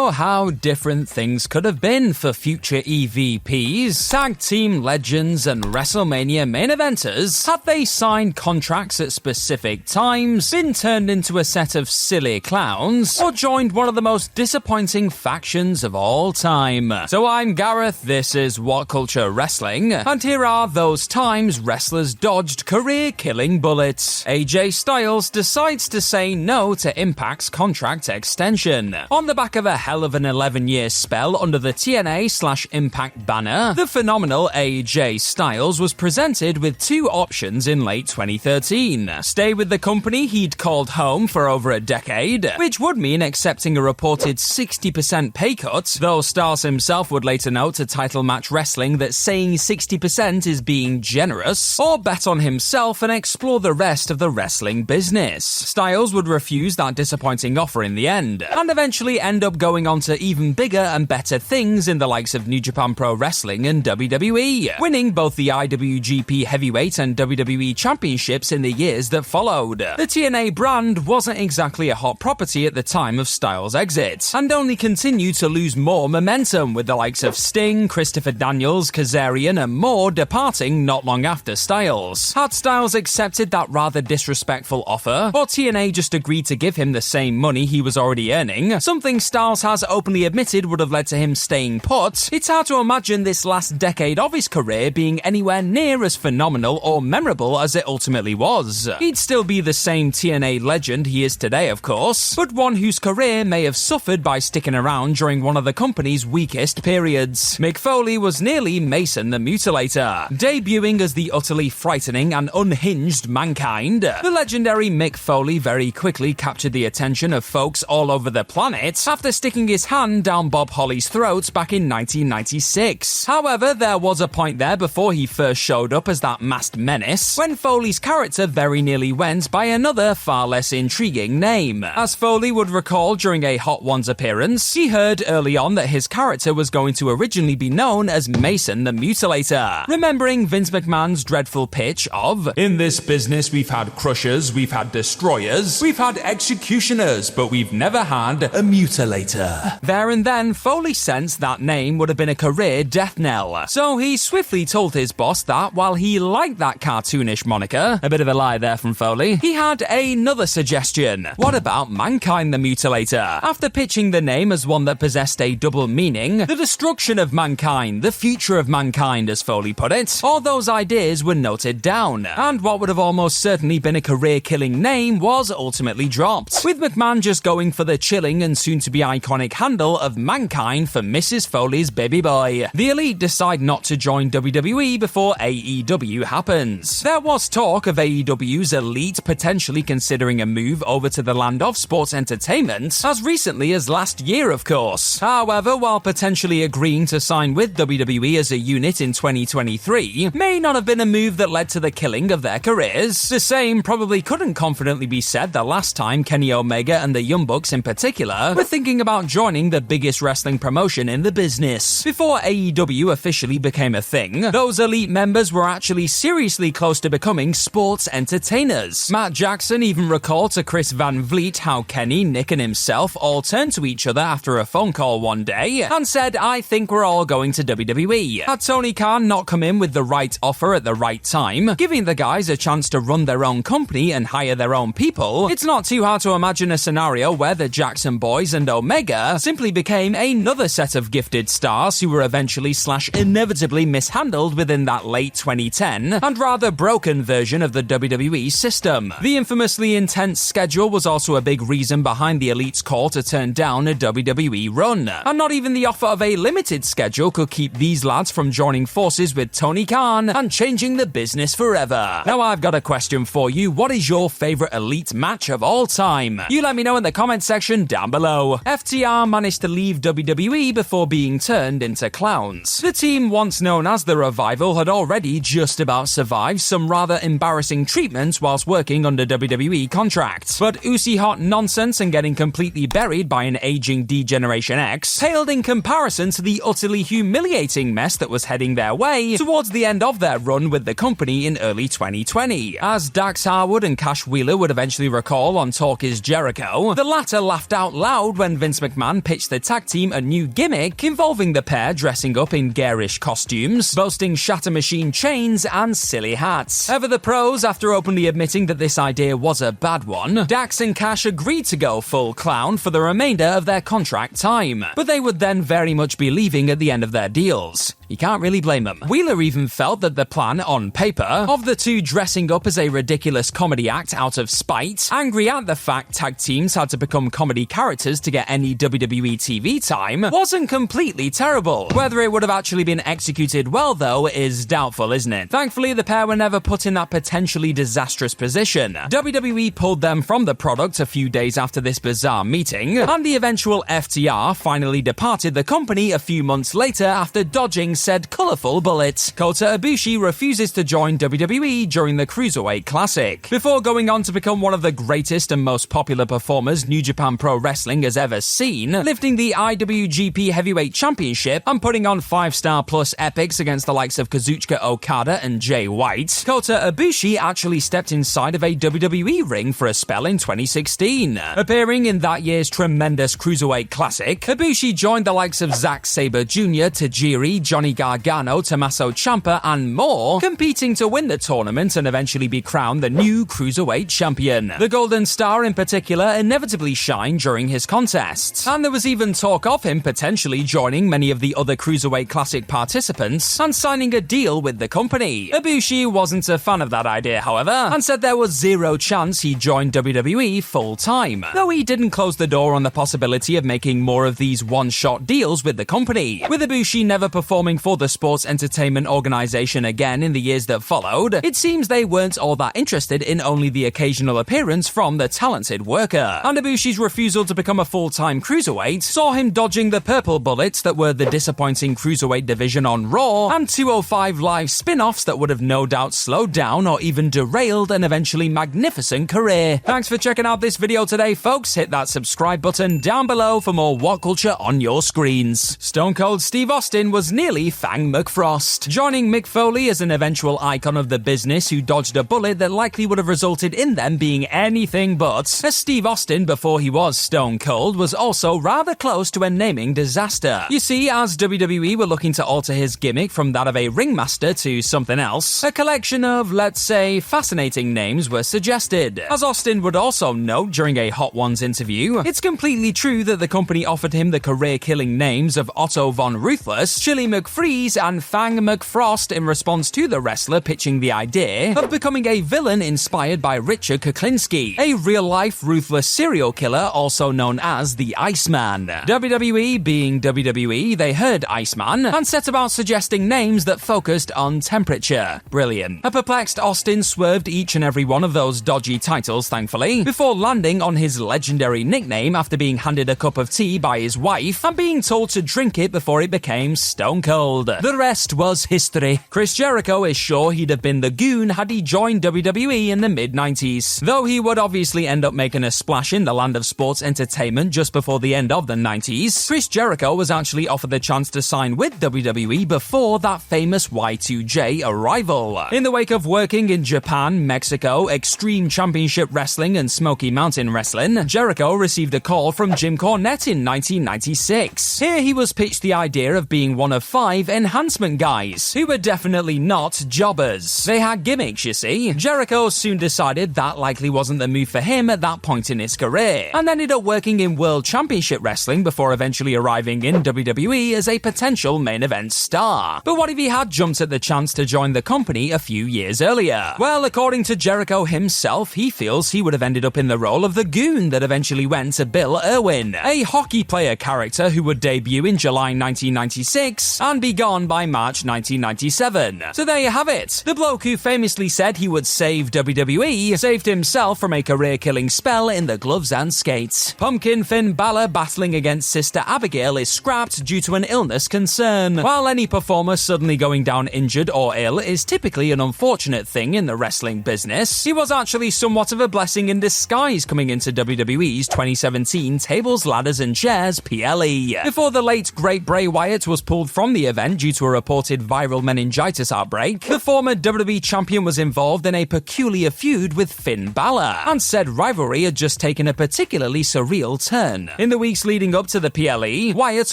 Oh, how different things could have been for future EVPs, tag team legends, and WrestleMania main eventers had they signed contracts at specific times, been turned into a set of silly clowns, or joined one of the most disappointing factions of all time. So I'm Gareth, this is What Culture Wrestling, and here are those times wrestlers dodged career-killing bullets. AJ Styles decides to say no to Impact's contract extension. On the back of a hell of an 11-year spell under the TNA/Impact banner, the phenomenal AJ Styles was presented with two options in late 2013. Stay with the company he'd called home for over a decade, which would mean accepting a reported 60% pay cut, though Styles himself would later note to Title Match Wrestling that saying 60% is being generous, or bet on himself and explore the rest of the wrestling business. Styles would refuse that disappointing offer in the end, and eventually end up going on to even bigger and better things in the likes of New Japan Pro Wrestling and WWE, winning both the IWGP Heavyweight and WWE Championships in the years that followed. The TNA brand wasn't exactly a hot property at the time of Styles' exit, and only continued to lose more momentum, with the likes of Sting, Christopher Daniels, Kazarian, and more departing not long after Styles. Had Styles accepted that rather disrespectful offer, or TNA just agreed to give him the same money he was already earning, something Styles has openly admitted would have led to him staying put, it's hard to imagine this last decade of his career being anywhere near as phenomenal or memorable as it ultimately was. He'd still be the same TNA legend he is today, of course, but one whose career may have suffered by sticking around during one of the company's weakest periods. Mick Foley was nearly Mason the Mutilator, debuting as the utterly frightening and unhinged Mankind. The legendary Mick Foley very quickly captured the attention of folks all over the planet after sticking his hand down Bob Holly's throat back in 1996. However, there was a point there before he first showed up as that masked menace, when Foley's character very nearly went by another far less intriguing name. As Foley would recall during a Hot Ones appearance, he heard early on that his character was going to originally be known as Mason the Mutilator, remembering Vince McMahon's dreadful pitch of, "In this business we've had crushers, we've had destroyers, we've had executioners, but we've never had a mutilator." There and then, Foley sensed that name would have been a career death knell, so he swiftly told his boss that while he liked that cartoonish moniker, a bit of a lie there from Foley, he had another suggestion. What about Mankind the Mutilator? After pitching the name as one that possessed a double meaning, the destruction of mankind, the future of mankind as Foley put it, all those ideas were noted down, and what would have almost certainly been a career-killing name was ultimately dropped, with McMahon just going for the chilling and soon-to-be iconic handle of Mankind for Mrs. Foley's baby boy. The Elite decide not to join WWE before AEW happens. There was talk of AEW's Elite potentially considering a move over to the land of sports entertainment as recently as last year, of course. However, while potentially agreeing to sign with WWE as a unit in 2023 may not have been a move that led to the killing of their careers, the same probably couldn't confidently be said the last time Kenny Omega and the Young Bucks in particular were thinking about joining the biggest wrestling promotion in the business. Before AEW officially became a thing, those Elite members were actually seriously close to becoming sports entertainers. Matt Jackson even recalled to Chris Van Vliet how Kenny, Nick, and himself all turned to each other after a phone call one day and said, "I think we're all going to WWE." Had Tony Khan not come in with the right offer at the right time, giving the guys a chance to run their own company and hire their own people, it's not too hard to imagine a scenario where the Jackson boys and Omega simply became another set of gifted stars who were eventually / inevitably mishandled within that late 2010 and rather broken version of the WWE system. The infamously intense schedule was also a big reason behind the Elite's call to turn down a WWE run, and not even the offer of a limited schedule could keep these lads from joining forces with Tony Khan and changing the business forever. Now I've got a question for you. What is your favourite Elite match of all time? You let me know in the comment section down below. FTR managed to leave WWE before being turned into clowns. The team once known as the Revival had already just about survived some rather embarrassing treatment whilst working under WWE contracts, but oozy hot nonsense and getting completely buried by an aging D-Generation X paled in comparison to the utterly humiliating mess that was heading their way towards the end of their run with the company in early 2020. As Dax Harwood and Cash Wheeler would eventually recall on Talk Is Jericho, the latter laughed out loud when Vince McMahon McMahon pitched the tag team a new gimmick involving the pair dressing up in garish costumes, boasting shatter machine chains and silly hats. However, the pros, after openly admitting that this idea was a bad one, Dax and Cash agreed to go full clown for the remainder of their contract time, but they would then very much be leaving at the end of their deals. You can't really blame them. Wheeler even felt that the plan, on paper, of the two dressing up as a ridiculous comedy act out of spite, angry at the fact tag teams had to become comedy characters to get any WWE TV time, wasn't completely terrible. Whether it would have actually been executed well, though, is doubtful, isn't it? Thankfully, the pair were never put in that potentially disastrous position. WWE pulled them from the product a few days after this bizarre meeting, and the eventual FTR finally departed the company a few months later after dodging said colourful bullet. Kota Ibushi refuses to join WWE during the Cruiserweight Classic, before going on to become one of the greatest and most popular performers New Japan Pro Wrestling has ever seen, lifting the IWGP Heavyweight Championship and putting on 5-star plus epics against the likes of Kazuchika Okada and Jay White. Kota Ibushi actually stepped inside of a WWE ring for a spell in 2016. Appearing in that year's tremendous Cruiserweight Classic, Ibushi joined the likes of Zack Sabre Jr., Tajiri, Johnny Gargano, Tommaso Ciampa, and more, competing to win the tournament and eventually be crowned the new Cruiserweight champion. The Golden Star, in particular, inevitably shined during his contests, and there was even talk of him potentially joining many of the other Cruiserweight Classic participants and signing a deal with the company. Ibushi wasn't a fan of that idea, however, and said there was zero chance he'd join WWE full-time, though he didn't close the door on the possibility of making more of these one-shot deals with the company. With Ibushi never performing for the sports entertainment organization again in the years that followed, it seems they weren't all that interested in only the occasional appearance from the talented worker, and Ibushi's refusal to become a full-time cruiserweight saw him dodging the purple bullets that were the disappointing cruiserweight division on Raw, and 205 Live spin-offs that would have no doubt slowed down or even derailed an eventually magnificent career. Thanks for checking out this video today, folks. Hit that subscribe button down below for more What Culture on your screens. Stone Cold Steve Austin was nearly Fang McFrost, joining Mick Foley as an eventual icon of the business who dodged a bullet that likely would have resulted in them being anything but, as Steve Austin, before he was Stone Cold, was also rather close to a naming disaster. You see, as WWE were looking to alter his gimmick from that of a ringmaster to something else, a collection of, let's say, fascinating names were suggested. As Austin would also note during a Hot Ones interview, it's completely true that the company offered him the career-killing names of Otto Von Ruthless, Chili McFreeze, and Fang McFrost in response to the wrestler pitching the idea of becoming a villain inspired by Richard Kuklinski, a real-life ruthless serial killer also known as the Iceman. WWE, being WWE, they heard Iceman and set about suggesting names that focused on temperature. Brilliant. A perplexed Austin swerved each and every one of those dodgy titles, thankfully, before landing on his legendary nickname after being handed a cup of tea by his wife and being told to drink it before it became Stone Cold. The rest was history. Chris Jericho is sure he'd have been the Goon had he joined WWE in the mid-90s, though he would obviously end up making a splash in the land of sports entertainment just before the end of the 90s. Chris Jericho was actually offered the chance to sign with WWE before that famous Y2J arrival. In the wake of working in Japan, Mexico, Extreme Championship Wrestling, and Smoky Mountain Wrestling, Jericho received a call from Jim Cornette in 1996. Here he was pitched the idea of being one of 5 enhancement guys, who were definitely not jobbers. They had gimmicks, you see. Jericho soon decided that likely wasn't the move for him at that point in his career, and ended up working in World Championship Wrestling before eventually arriving in WWE as a potential main event star. But what if he had jumped at the chance to join the company a few years earlier? Well, according to Jericho himself, he feels he would have ended up in the role of the Goon that eventually went to Bill Irwin, a hockey player character who would debut in July 1996 and be gone by March 1997. So there you have it. The bloke who famously said he would save WWE saved himself from a career-killing spell in the gloves and skates. Pumpkin Finn Balor battling against Sister Abigail is scrapped due to an illness concern. While any performer suddenly going down injured or ill is typically an unfortunate thing in the wrestling business, he was actually somewhat of a blessing in disguise coming into WWE's 2017 Tables, Ladders and Chairs PLE. Before the late great Bray Wyatt was pulled from the event due to a reported viral meningitis outbreak, the former WWE champion was involved in a peculiar feud with Finn Balor, and said rivalry had just taken a particularly surreal turn. In the weeks leading up to the PLE, Wyatt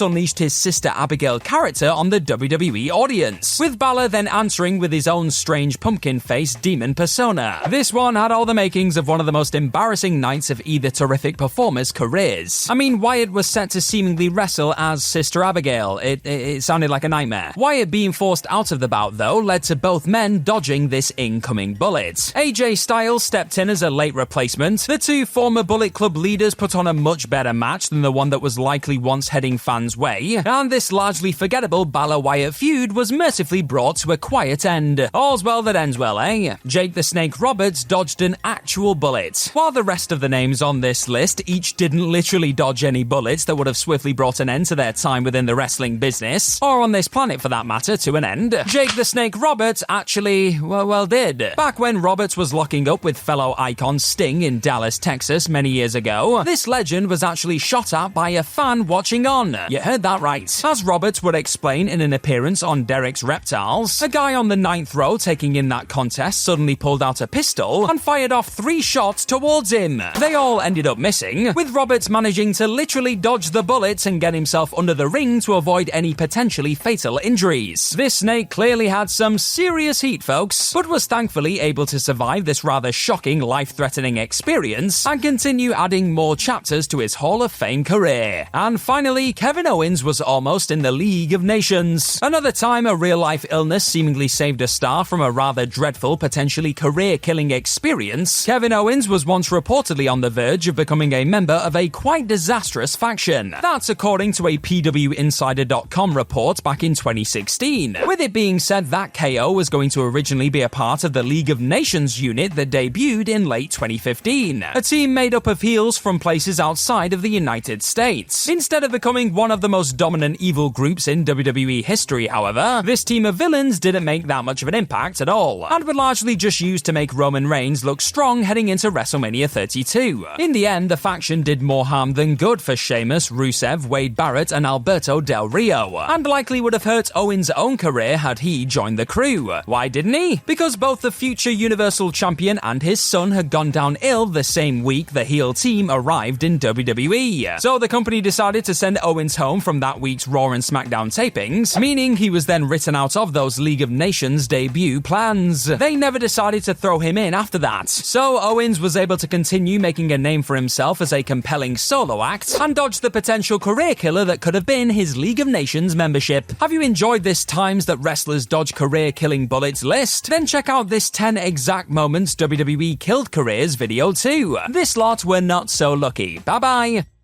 unleashed his Sister Abigail character on the WWE audience, with Balor then answering with his own strange pumpkin-faced demon persona. This one had all the makings of one of the most embarrassing nights of either terrific performers' careers. I mean, Wyatt was set to seemingly wrestle as Sister Abigail. It sounded like a nightmare. Wyatt being forced out of the bout, though, led to both men dodging this incoming bullet. AJ Styles stepped in as a late replacement. The two former Bullet Club leaders put on a much better match than the one that was likely once heading fans' way, and this largely forgettable Balor-Wyatt feud was mercifully brought to a quiet end. All's well that ends well, eh? Jake the Snake Roberts dodged an actual bullet, while the rest of the names on this list each didn't literally dodge any bullets that would have swiftly brought an end to their time within the wrestling business, or on this planet for that matter, to an end. Jake the Snake Roberts actually, well, did. Back when Roberts was locking up with fellow icon Sting in Dallas, Texas many years ago, this legend was actually shot at by a fan watching on. You heard that right. As Roberts would explain in an appearance on Derek's Reptiles, a guy on the 9th row taking in that contest suddenly pulled out a pistol and fired off 3 shots towards him. They all ended up missing, with Roberts managing to literally dodge the bullets and get himself under the ring to avoid any potentially fatal injuries. This snake clearly had some serious heat, folks, but was thankfully able to survive this rather shocking, life-threatening experience and continue adding more chapters to his Hall of Fame career. And finally, Kevin Owens was almost in the League of Nations. Another time, a real-life illness seemingly saved a star from a rather dreadful, potentially career-killing experience. Kevin Owens was once reportedly on the verge of becoming a member of a quite disastrous faction. That's according to a PWInsider.com report back in 2016, with it being said that KO was going to originally be a part of the League of Nations unit that debuted in late 2015, a team made up of heels from places outside of the United States. Instead of becoming one of the most dominant evil groups in WWE history, however, this team of villains didn't make that much of an impact at all, and were largely just used to make Roman Reigns look strong heading into WrestleMania 32. In the end, the faction did more harm than good for Sheamus, Rusev, Wade Barrett, and Alberto Del Rio, and likely would have hurt Owens' own career had he joined the crew. Why didn't he? Because both the future Universal Champion and his son had gone down ill the same week the heel team arrived in WWE. So the company decided to send Owens home from that week's Raw and SmackDown tapings, meaning he was then written out of those League of Nations debut plans. They never decided to throw him in after that. So Owens was able to continue making a name for himself as a compelling solo act and dodge the potential career killer that could have been his League of Nations membership. Have you enjoyed this Times That Wrestlers Dodge Career-Killing Bullets list? Then check out this 10 exact moments WWE killed careers video too. This lot were not so lucky. Bye bye.